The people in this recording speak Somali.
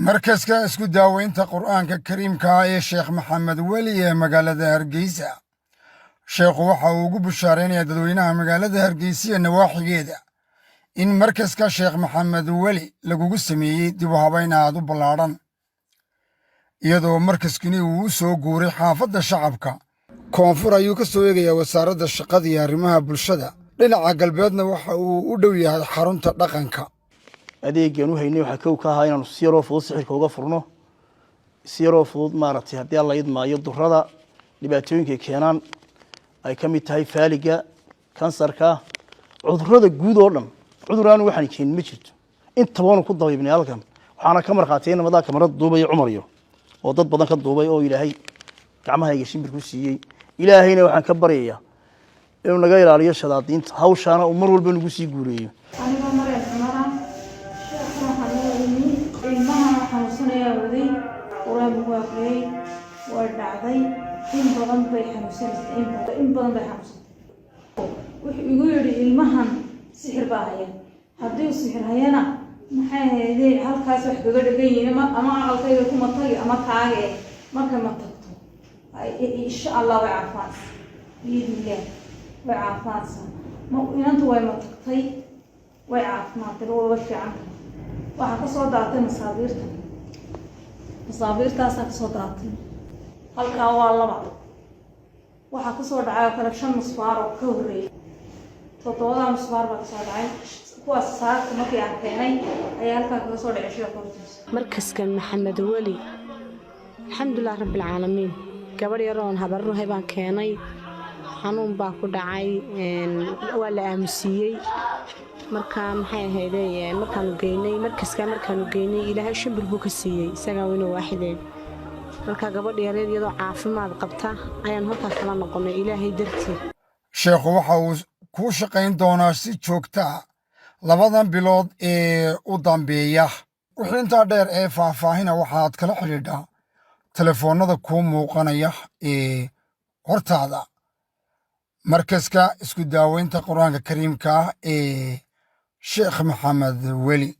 markaska isku daaweynta qur'aanka kariimka ah ee sheekh maxamed weli ee magaalada hargeysa sheekhu waxa uu ugu bushaaraynayaa dadweynaha magaalada hargeysa iyo nawaaxigeeda in markaska sheekh maxamed weli lagugu sameeyey dib u habayn aad u ballaadhan iyadoo markaskani uu u soo guuray xaafadda shacabka koonfur ayuu ka soo eegayaa wasaaradda shaqada iyo arrimaha bulshada dhinaca galbeedna waxa uu u dhow yahay xarunta dhaqanka adeegan u haynay waxa kow ka ahaa inaanu si yaroo fudud sixirka uga furno si yaroo fudud maaragtay haddii alla idmaayo durrada dhibaatooyinka ay keenaan ay ka mid tahay faaliga kansarka cudurrada guud oo dhan cudur aanu waxaan keenin ma jirto inta baanu ku dabaybnay halkan waxaana ka markhaatiyay namadaa kamarada duubay cumar iyo oo dad badan ka duubay oo ilaahay gacmahayga shimbir ku siiyey ilaahayna waxaan ka baryayaa inuu naga ilaaliyo shadaadiinta hawshaana uu mar walba nagu sii guureeyo ودعدي إن بدن بيحنوسين إن بدن بيحنوسين ويقول لي المهن سحر باهية هدي السحر هينا محايا هالكاس وحدة جايين أما عقلتي لكم الطريق أما تاجي ما كم تقطو إن شاء الله وعافاس بإذن الله وعافاس ما أنتوا وين ما تقطي وعاف ما تروى وفي عنك وعكسوا دعتي مصابير تاسك صدعتي halkaa waa laba waxaa ka soo dhacay kala 5 musfaar oo ka horeeyay 7 musfaar baa soo dhacay kuwaas saarka markii aan keenay ayaa halkaa ka soo dhacay shaqo qortiisa markaskan maxamed weli alxamdulillah rabbil caalamiin gabar yar oo habarro baan keenay xanuun baa ku dhacay waa la aamusiyay marka maxay ahaydee markaanu geynay ilaahay shimbir buu ka siiyay isaga inuu waaxideen marka gabadh yareed iyadoo caafimaad qabta ayaan halka kala noqonay ilaahay dartii sheekhu waxa uu ku shaqayn doonaa si joogto ah labadan bilood ee u dambeeya wixii intaa dheer ee faahfaahina waxaad kala xidhiidhaa telefoonnada kuu muuqanaya ee hortaada markaska isku daaweynta qur-aanka kariimka ah ee sheekh maxamed weli